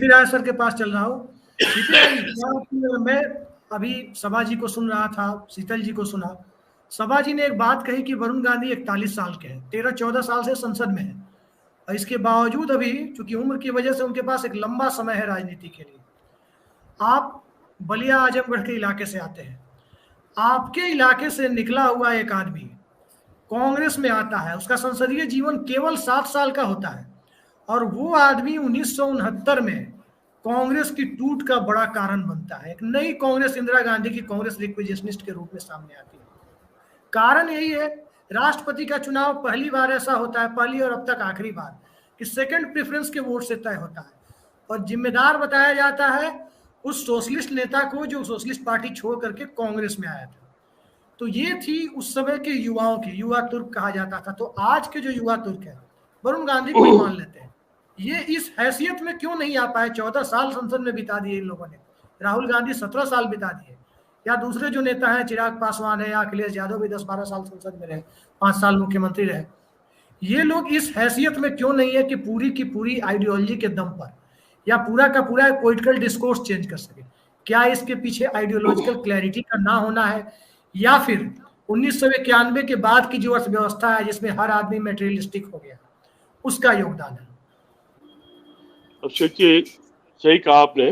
CP राय sir के पास चल रहा हूँ। सीपी राय जी, मैं अभी सभा जी को सुन रहा था, शीतल जी को सुना। सभा जी ने एक बात कही कि वरुण गांधी 41 साल के हैं, 13-14 साल से संसद में है, और इसके बावजूद अभी चूंकि उम्र की वजह से उनके पास एक लंबा समय है राजनीति के लिए। आप बलिया आजमगढ़ के इलाके से आते हैं, आपके इलाके से निकला हुआ एक आदमी कांग्रेस में आता है, उसका संसदीय जीवन केवल 7 साल का होता है, और वो आदमी 1969 में कांग्रेस की टूट का बड़ा कारण बनता है। एक नई कांग्रेस, इंदिरा गांधी की कांग्रेस रिक्विजिशनिस्ट के रूप में सामने आती है। कारण यही है, राष्ट्रपति का चुनाव पहली बार ऐसा होता है, पहली और अब तक आखिरी बार, कि सेकंड प्रेफरेंस के वोट से तय होता है, और जिम्मेदार बताया जाता है उस सोशलिस्ट नेता को जो सोशलिस्ट पार्टी छोड़ करके कांग्रेस में आया था। तो ये थी उस समय के युवाओं की, युवा तुर्क कहा जाता था। तो आज के जो युवा तुर्क है, वरुण गांधी को ही मान लेते हैं, ये इस हैसियत में क्यों नहीं आ पाए? 14 साल संसद में बिता दिए इन लोगों ने, राहुल गांधी 17 साल बिता दिए, या दूसरे जो नेता हैं, चिराग पासवान है या अखिलेश यादव भी 10-12 साल संसद में रहे, 5 साल मुख्यमंत्री रहे। ये लोग इस हैसियत में क्यों नहीं है कि पूरी की पूरी आइडियोलॉजी के दम पर या पूरा का पूरा पॉलिटिकल डिस्कोर्स चेंज कर सके? क्या इसके पीछे आइडियोलॉजिकल क्लैरिटी का ना होना है, या फिर 1991 के बाद की जो अर्थव्यवस्था है जिसमें हर आदमी मेटेरियलिस्टिक हो गया, उसका योगदान है? अभिषेक जी, सही कहा आपने।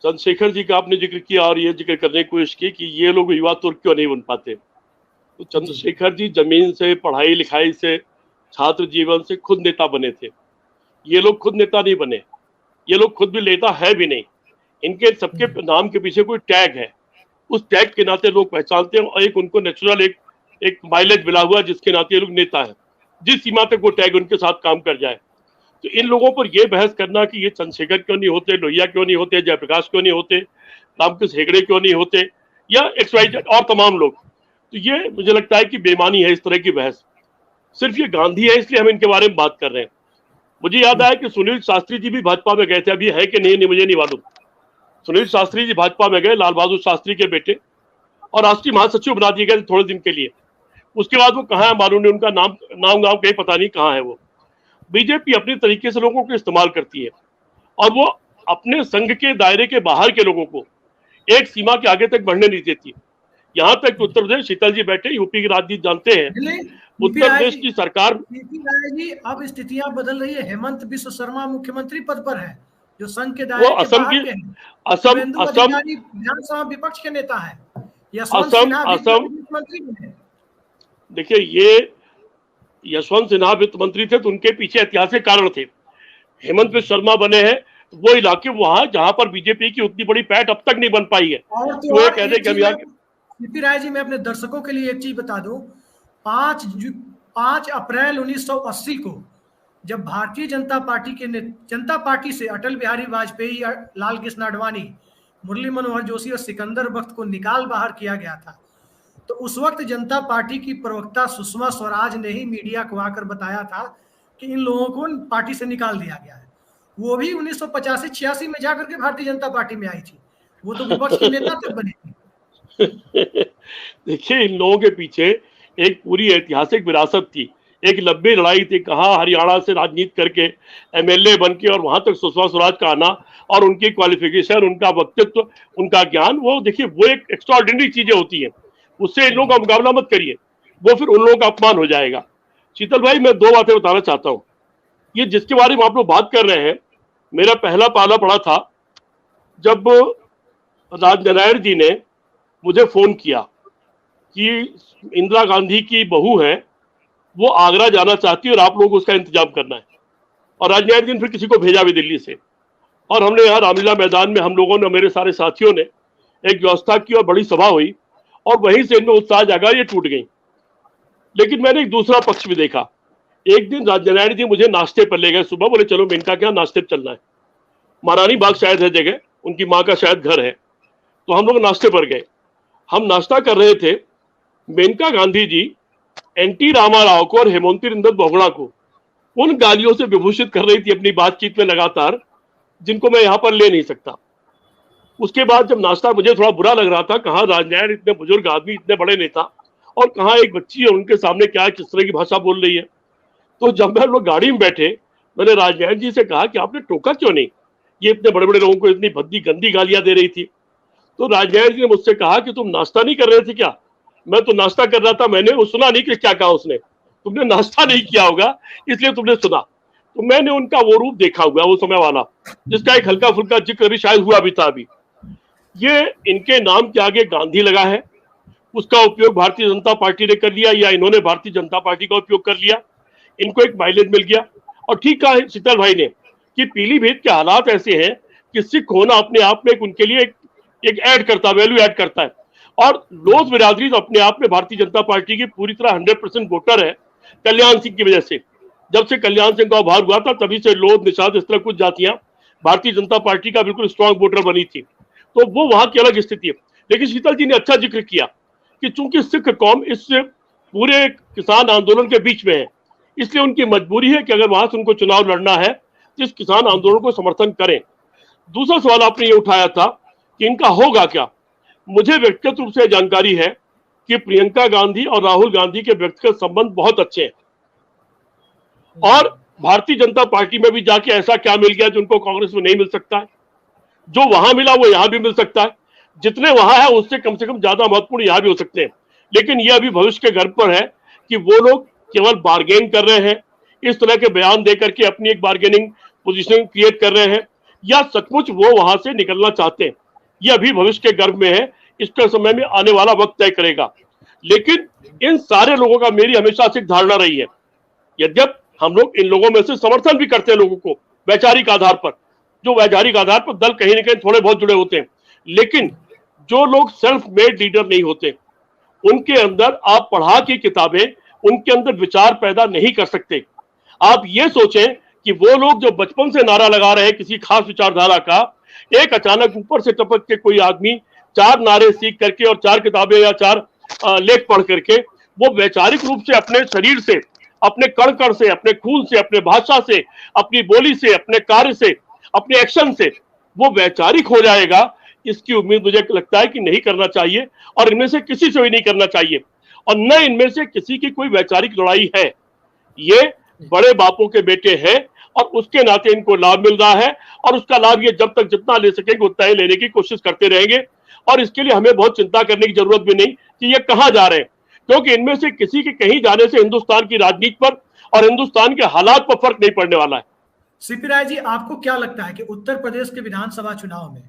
चंद्रशेखर जी का आपने जिक्र किया और ये जिक्र करने की कोशिश की कि ये लोग युवा तुर्क क्यों नहीं बन पाते। तो चंद्रशेखर जी जमीन से, पढ़ाई लिखाई से, छात्र जीवन से खुद नेता बने थे। ये लोग खुद नेता नहीं बने, ये लोग खुद भी नेता है भी नहीं। इनके सबके नाम के पीछे कोई टैग है, उस टैग के नाते लोग पहचानते हैं, और एक उनको नेचुरल एक माइलेज मिला हुआ जिसके नाते ये लोग नेता है, जिस सीमा तक वो टैग उनके साथ काम कर जाए। तो इन लोगों पर यह बहस करना कि ये चंद्रशेखर क्यों नहीं होते, लोहिया क्यों नहीं होते, जयप्रकाश क्यों नहीं होते, रामकृष्ण हेगड़े क्यों नहीं होते, या XYZ और तमाम लोग, तो ये मुझे लगता है कि बेईमानी है इस तरह की बहस। सिर्फ ये गांधी है इसलिए हम इनके बारे में बात कर रहे हैं। मुझे याद आया कि सुनील शास्त्री जी भी भाजपा में गए थे, अभी है कि नहीं मुझे नहीं मालूम। सुनील शास्त्री जी भाजपा में गए, लाल बहादुर शास्त्री के बेटे, और राष्ट्रीय महासचिव बना दिए गए थोड़े दिन के लिए। उसके बाद वो कहाँ है मालूम नहीं, उनका नाम कहीं पता नहीं कहाँ है वो। बीजेपी अपने तरीके से लोगों को इस्तेमाल करती है, और वो अपने संघ के दायरे के बाहर के लोगों को एक सीमा के आगे तक बढ़ने नहीं देती। यहाँ तक उत्तर प्रदेश, शीतल जी बैठे, यूपी की राजनीति जानते हैं, उत्तर प्रदेश की सरकार जी अब स्थितियां बदल रही है। हेमंत बिश्व शर्मा मुख्यमंत्री पद पर है, जो संघ के दायरे के बाहर के हैं। असम विधानसभा विपक्ष के नेता है। देखिए, ये यशवंत सिन्हा वित्त मंत्री थे, तो उनके पीछे ऐतिहासिक कारण थे। हेमंत बिश्व शर्मा बने हैं, तो वो इलाके वहां जहां पर बीजेपी की उतनी बड़ी पैठ अब तक नहीं बन पाई है। तो कहते हैं कि सीपी राय जी, मैं अपने दर्शकों के लिए एक चीज बता दूं, 5 अप्रैल 1980 को जब भारतीय जनता पार्टी से अटल बिहारी वाजपेयी, लाल कृष्ण आडवाणी, मुरली मनोहर जोशी और सिकंदर बख्त को निकाल बाहर किया गया था, तो उस वक्त जनता पार्टी की प्रवक्ता सुषमा स्वराज ने ही मीडिया को आकर बताया था कि इन लोगों को पार्टी से निकाल दिया गया है। वो भी 1985-86 में जाकर के भारतीय जनता पार्टी में आई थी, वो तो विपक्ष के नेता तक बने थे। देखिए, इन लोगों के पीछे एक पूरी ऐतिहासिक विरासत थी, एक लंबी लड़ाई थी। कहाँ हरियाणा से राजनीति करके MLA बन के और वहां तक सुषमा स्वराज का आना, और उनकी क्वालिफिकेशन, उनका व्यक्तित्व, उनका ज्ञान, वो देखिए वो एक एक्स्ट्राऑर्डिनरी चीजें होती हैं। उससे इन लोगों का मुकाबला मत करिए, वो फिर उन लोगों का अपमान हो जाएगा। शीतल भाई, मैं 2 बातें बताना चाहता हूँ। ये जिसके बारे में आप लोग बात कर रहे हैं, मेरा पहला पाला पड़ा था जब राजनारायण जी ने मुझे फोन किया कि इंदिरा गांधी की बहू है, वो आगरा जाना चाहती है और आप लोगों को उसका इंतजाम करना है। और राजनारायण जी ने फिर किसी को भेजा भी दिल्ली से, और हमने यहाँ रामलीला मैदान में हम लोगों ने, मेरे सारे साथियों ने एक व्यवस्था की और बड़ी सभा हुई, और वहीं से इनमें उत्साह जागा, ये टूट गई। लेकिन मैंने एक दूसरा पक्ष भी देखा। एक दिन राजनारायण जी मुझे नाश्ते पर ले गए सुबह, बोले चलो मेनका के यहाँ नाश्ते पर चलना है, महारानी बाग शायद है जगह, उनकी माँ का शायद घर है। तो हम लोग नाश्ते पर गए। हम नाश्ता कर रहे थे, मेनका गांधी जी NT रामाराव को और हेमंती नंदन बोगड़ा को उन गालियों से विभूषित कर रही थी अपनी बातचीत में लगातार, जिनको मैं यहाँ पर ले नहीं सकता। उसके बाद जब नाश्ता, मुझे थोड़ा बुरा लग रहा था, कहाँ राजनारायण इतने बुजुर्ग आदमी, इतने बड़े नेता, और कहाँ एक बच्ची है उनके सामने क्या किस तरह की भाषा बोल रही है। तो जब हम लोग गाड़ी में बैठे, मैंने राजनारायण जी से कहा कि आपने टोका क्यों नहीं, ये इतने बड़े बड़े लोगों को इतनी भद्दी गंदी गालियां दे रही थी। तो राजनारायण जी ने मुझसे कहा कि तुम नाश्ता नहीं कर रहे थे क्या? मैं तो नाश्ता कर रहा था, मैंने सुना नहीं कि क्या कहा उसने। तुमने नाश्ता नहीं किया होगा इसलिए तुमने सुना। तो मैंने उनका वो रूप देखा हुआ, वो समय वाला, जिसका एक हल्का फुल्का जिक्र भी शायद हुआ भी था अभी। ये इनके नाम के आगे गांधी लगा है, उसका उपयोग भारतीय जनता पार्टी ने कर लिया या इन्होंने भारतीय जनता पार्टी का उपयोग कर लिया, इनको एक माइलेज मिल गया। और ठीक कहा शीतल भाई ने कि पीलीभीत के हालात ऐसे हैं कि सिख होना अपने आप में उनके लिए एक ऐड करता है, वैल्यू ऐड करता है। और लोध बिरादरी तो अपने आप में भारतीय जनता पार्टी की पूरी तरह 100% वोटर है कल्याण सिंह की वजह से। जब से कल्याण सिंह का उभार हुआ था तभी से लोध, निषाद, इस तरह कुछ जातियां भारतीय जनता पार्टी का बिल्कुल स्ट्रांग वोटर बनी थी। तो वो वहां की अलग स्थिति है। लेकिन शीतल जी ने अच्छा जिक्र किया कि चूंकि सिख कौम इस पूरे किसान आंदोलन के बीच में है, इसलिए उनकी मजबूरी है कि अगर वहां से उनको चुनाव लड़ना है तो इस किसान आंदोलन को समर्थन करें। दूसरा सवाल आपने ये उठाया था कि इनका होगा क्या। मुझे व्यक्तिगत रूप से जानकारी है कि प्रियंका गांधी और राहुल गांधी के व्यक्तिगत संबंध बहुत अच्छे हैं, और भारतीय जनता पार्टी में भी जाके ऐसा क्या मिल गया जो उनको कांग्रेस में नहीं मिल सकता है। जो वहां मिला वो यहां भी मिल सकता है, जितने वहां है उससे कम से कम ज्यादा महत्वपूर्ण यहां भी हो सकते हैं। लेकिन यह अभी भविष्य के गर्भ पर है कि वो लोग केवल बार्गेन कर रहे हैं, इस तरह के बयान देकर के अपनी एक बार्गेनिंग पोजीशन क्रिएट कर रहे हैं, या सचमुच वो वहां से निकलना चाहते हैं। यह अभी भविष्य के गर्भ में है, इसका समय में आने वाला वक्त तय करेगा। लेकिन इन सारे लोगों का मेरी हमेशा से धारणा रही है, यद्यप हम लोग इन लोगों में से समर्थन भी करते हैं लोगों को वैचारिक आधार पर, जो वैचारिक आधार पर दल कहीं ना कहीं थोड़े बहुत जुड़े होते हैं, लेकिन जो लोग सेल्फ मेड लीडर नहीं होते उनके अंदर आप पढ़ा की किताबें उनके अंदर विचार पैदा नहीं कर सकते। आप ये सोचें कि वो लोग जो बचपन से नारा लगा रहे हैं किसी खास विचारधारा का, एक अचानक ऊपर से टपक के कोई आदमी 4 नारे सीख करके और 4 किताबें या 4 लेख पढ़ करके वो वैचारिक रूप से अपने शरीर से, अपने कण कण से, अपने खून से, अपने भाषा से, अपनी बोली से, अपने कार्य से, अपने एक्शन से वो वैचारिक हो जाएगा, इसकी उम्मीद मुझे लगता है कि नहीं करना चाहिए, और इनमें से किसी से भी नहीं करना चाहिए। और न इनमें से किसी की कोई वैचारिक लड़ाई है। ये बड़े बापों के बेटे हैं और उसके नाते इनको लाभ मिल रहा है, और उसका लाभ ये जब तक जितना ले सकेंगे उतना ही लेने की कोशिश करते रहेंगे। और इसके लिए हमें बहुत चिंता करने की जरूरत भी नहीं कि ये कहां जा रहे हैं, क्योंकि इनमें से किसी के कहीं जाने से हिंदुस्तान की राजनीति पर और हिंदुस्तान के हालात पर फर्क नहीं पड़ने वाला है। सीपी राय जी, आपको क्या लगता है कि उत्तर प्रदेश के विधानसभा चुनाव में,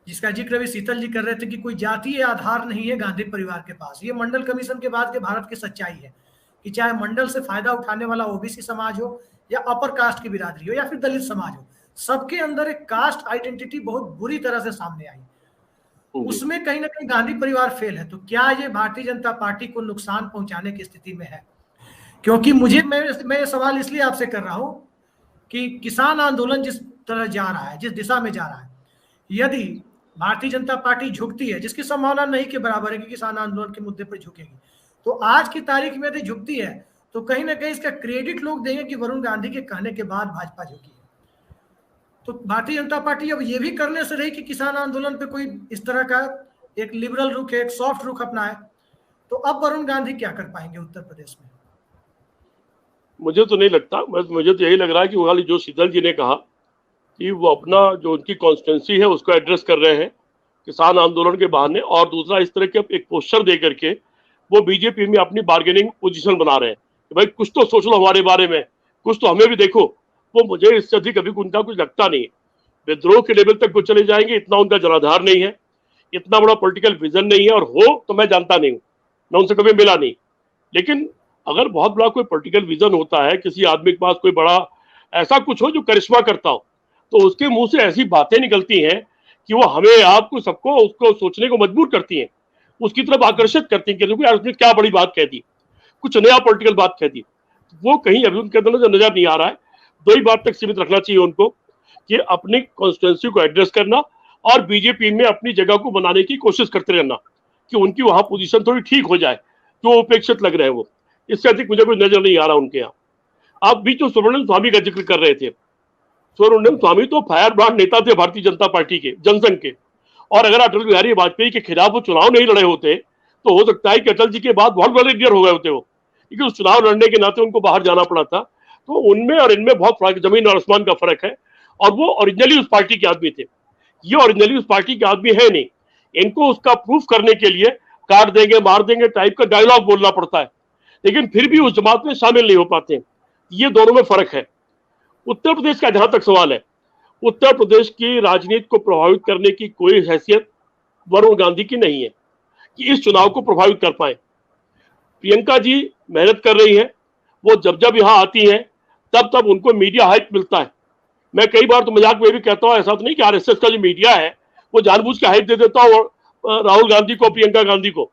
जिसका जिक्र अभी शीतल जी कर रहे थे कि कोई जातीय आधार नहीं है गांधी परिवार के पास, ये मंडल कमीशन के बाद के भारत की सच्चाई है कि चाहे मंडल से फायदा उठाने वाला ओबीसी समाज हो या अपर कास्ट की बिरादरी हो या फिर दलित समाज हो, सबके अंदर एक कास्ट आइडेंटिटी बहुत बुरी तरह से सामने आई, उसमें कहीं ना कहीं गांधी परिवार फेल है। तो क्या ये भारतीय जनता पार्टी को नुकसान पहुंचाने की स्थिति में है? क्योंकि मैं सवाल इसलिए आपसे कर रहा हूं कि किसान आंदोलन जिस तरह जा रहा है, जिस दिशा में जा रहा है, यदि भारतीय जनता पार्टी झुकती है, जिसकी संभावना नहीं के बराबर है कि किसान आंदोलन के मुद्दे पर झुकेगी, तो आज की तारीख में यदि झुकती है तो कहीं ना कहीं इसका क्रेडिट लोग देंगे कि वरुण गांधी के कहने के बाद भाजपा झुकी है। तो भारतीय जनता पार्टी अब ये भी करने से रही कि किसान आंदोलन पे कोई इस तरह का एक लिबरल रुख, एक सॉफ्ट रुख अपनाए, तो अब वरुण गांधी क्या कर पाएंगे उत्तर प्रदेश में? मुझे तो नहीं लगता, मुझे तो यही लग रहा है कि वो जो शीतल जी ने कहा कि वो अपना जो उनकी कॉन्स्टिट्यूंसी है उसको एड्रेस कर रहे हैं किसान आंदोलन के बहाने, और दूसरा इस तरह के एक पोस्टर दे करके वो बीजेपी में अपनी बार्गेनिंग पोजीशन बना रहे हैं कि भाई कुछ तो सोच लो हमारे बारे में, कुछ तो हमें भी देखो। वो मुझे इससे अधिक अभी उनका कुछ लगता नहीं है। विद्रोह के लेवल तक वो चले जाएंगे, इतना उनका जनाधार नहीं है, इतना बड़ा पॉलिटिकल विजन नहीं है, और हो तो मैं जानता नहीं हूँ, मैं उनसे कभी मिला नहीं। लेकिन अगर बहुत बड़ा कोई पॉलिटिकल विजन होता है, किसी आदमी के पास कोई बड़ा ऐसा कुछ हो जो करिश्मा करता हो, तो उसके मुंह से ऐसी बातें निकलती हैं कि वो हमें, आपको, सबको उसको सोचने को मजबूर करती हैं, उसकी तरफ आकर्षित करती हैं कि देखो यार उसने क्या बड़ी बात कह दी, कुछ नया पॉलिटिकल बात कह दी। वो कहीं अभी उनके अंदर नजर नहीं आ रहा है। 2 ही बात तक सीमित रखना चाहिए उनको कि अपनी कॉन्स्टिट्यूंसी को एड्रेस करना और बीजेपी में अपनी जगह को बनाने की कोशिश करते रहना कि उनकी वहां पोजीशन थोड़ी ठीक हो जाए, जो उपेक्षित लग रहे हैं वो। इससे अधिक मुझे कोई नजर नहीं आ रहा उनके यहाँ। आप बीच में सुब्रमण्यम स्वामी का जिक्र कर रहे थे। सुब्रमण्यम स्वामी तो फायर ब्रांड नेता थे भारतीय जनता पार्टी के, जनसंघ के, और अगर अटल बिहारी वाजपेयी के खिलाफ वो चुनाव नहीं लड़े होते तो हो सकता है कि अटल जी के बाद बहुत बड़े लीडर हो गए होते वो, लेकिन उस चुनाव लड़ने के नाते उनको बाहर जाना पड़ा था। तो उनमें और इनमें बहुत फर्क, जमीन और आसमान का फर्क है। और वो ओरिजिनली उस पार्टी के आदमी थे, ये ओरिजिनली उस पार्टी के आदमी है नहीं। इनको उसका प्रूफ करने के लिए काट देंगे मार देंगे टाइप का डायलॉग बोलना पड़ता है, लेकिन फिर भी उस जमात में शामिल नहीं हो पाते। ये दोनों में फर्क है। उत्तर प्रदेश का जहां तक सवाल है, उत्तर प्रदेश की राजनीति को प्रभावित करने की कोई हैसियत वरुण गांधी की नहीं है कि इस चुनाव को प्रभावित कर पाए। प्रियंका जी मेहनत कर रही है, वो जब जब यहाँ आती हैं तब तब उनको मीडिया हाइप मिलता है। मैं कई बार तो मजाक में भी कहता हूँ, ऐसा तो नहीं कि आरएसएस का जो मीडिया है वो जानबूझ के हाइप दे देता हूँ राहुल गांधी को, प्रियंका गांधी को,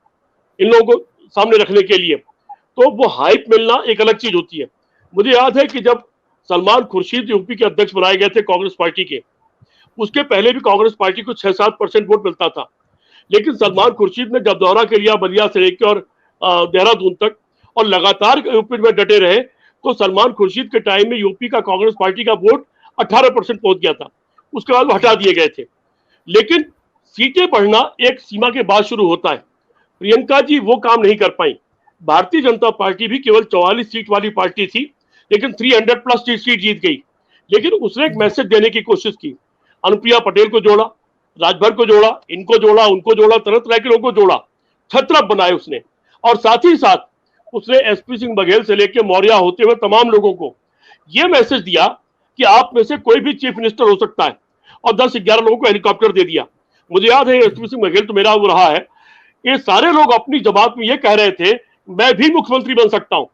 इन लोगों को सामने रखने के लिए। तो वो हाइप मिलना एक अलग चीज होती है। मुझे याद है कि जब सलमान खुर्शीद यूपी के अध्यक्ष बनाए गए थे कांग्रेस पार्टी के, उसके पहले भी कांग्रेस पार्टी को 6-7% वोट मिलता था, लेकिन सलमान खुर्शीद ने जब दौरा के लिया बलिया से लेकर और देहरादून तक और लगातार यूपी में डटे रहे, तो सलमान खुर्शीद के टाइम में यूपी का कांग्रेस पार्टी का वोट 18% पहुंच गया था। उसके बाद वो हटा दिए गए थे। लेकिन सीटें बढ़ना एक सीमा के बाद शुरू होता है। प्रियंका जी वो काम नहीं कर पाई। भारतीय जनता पार्टी भी केवल 44 सीट वाली पार्टी थी, लेकिन 300+ सीट जीत गई। लेकिन उसने एक मैसेज देने की कोशिश की, अनुप्रिया पटेल को जोड़ा, राजभर को जोड़ा, इनको जोड़ा, उनको जोड़ा, तरह तरह के लोगों को जोड़ा, छत्रप बनाए उसने। और साथ ही साथ उसने एसपी सिंह बघेल से लेकर मौर्य होते हुए तमाम लोगों को यह मैसेज दिया कि आप में से कोई भी चीफ मिनिस्टर हो सकता है, और 10-11 लोगों को हेलीकॉप्टर दे दिया। मुझे याद है एसपी सिंह बघेल तो मेरा वो रहा है, ये सारे लोग अपनी जमात में ये कह रहे थे मैं भी मुख्यमंत्री बन सकता हूं,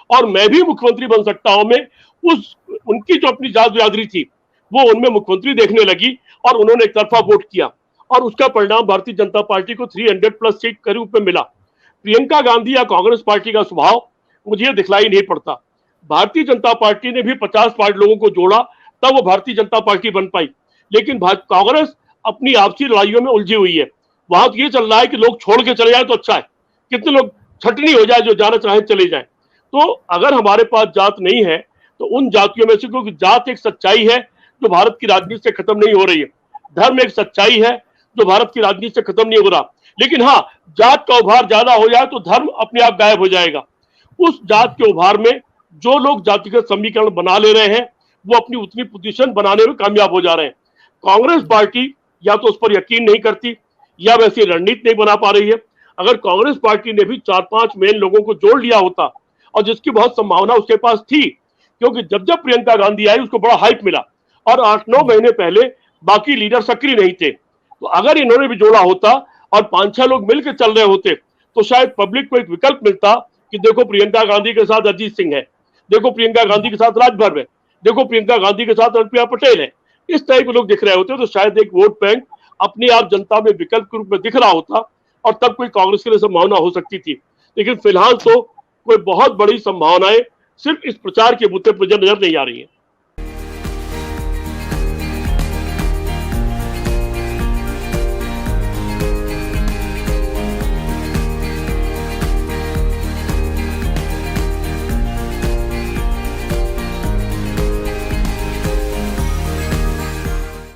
और मैं भी मुख्यमंत्री बन सकता हूं। मैं उनकी जो अपनी जात बिरादरी थी वो उनमें मुख्यमंत्री देखने लगी और उन्होंने एक तरफा वोट किया, और उसका परिणाम भारतीय जनता पार्टी को 300+ सीट के रूप में मिला। प्रियंका गांधी या कांग्रेस पार्टी का स्वभाव मुझे दिखलाई नहीं पड़ता। भारतीय जनता पार्टी ने भी 50 लोगों को जोड़ा, तब वो भारतीय जनता पार्टी बन पाई। लेकिन कांग्रेस अपनी आपसी लड़ाइयों में उलझी हुई है। वहां तो ये चल रहा है कि लोग छोड़ के चले जाए तो अच्छा है, कितने लोग छटनी हो जाए, जो जाना चाहे चले जाए। तो अगर हमारे पास जात नहीं है तो उन जातियों में से, क्योंकि जात एक सच्चाई है जो भारत की राजनीति से खत्म नहीं हो रही है, धर्म एक सच्चाई है जो भारत की राजनीति से खत्म नहीं हो रहा। लेकिन हाँ, जात का उभार ज्यादा हो जाए तो धर्म अपने आप गायब हो जाएगा। उस जात के उभार में जो लोग जातिगत समीकरण बना ले रहे हैं वो अपनी उतनी पोजीशन बनाने में कामयाब हो जा रहे हैं। कांग्रेस पार्टी या तो उस पर यकीन नहीं करती या वैसी रणनीति नहीं बना पा रही है। अगर कांग्रेस पार्टी ने भी 4-5 मेन लोगों को जोड़ लिया होता, और जिसकी बहुत संभावना उसके पास थी, क्योंकि जब जब प्रियंका गांधी आई उसको बड़ा हाइप मिला, और 8-9 महीने पहले बाकी लीडर सक्रिय नहीं थे। तो अगर इन्होंने भी जोड़ा होता और 5-6 लोग मिलकर चल रहे होते तो शायद पब्लिक को एक विकल्प मिलता कि देखो प्रियंका गांधी के साथ अजीत सिंह है, देखो प्रियंका गांधी के साथ राजभर है, देखो प्रियंका गांधी के साथ अनुप्रिया पटेल है। इस टाइप के लोग दिख रहे होते तो शायद एक वोट बैंक अपने आप जनता में विकल्प के रूप में दिख रहा होता, और तब कोई कांग्रेस के लिए संभावना हो सकती थी। लेकिन फिलहाल तो कोई बहुत बड़ी संभावनाएं सिर्फ इस प्रचार के मुद्दे पर नजर नहीं आ रही है।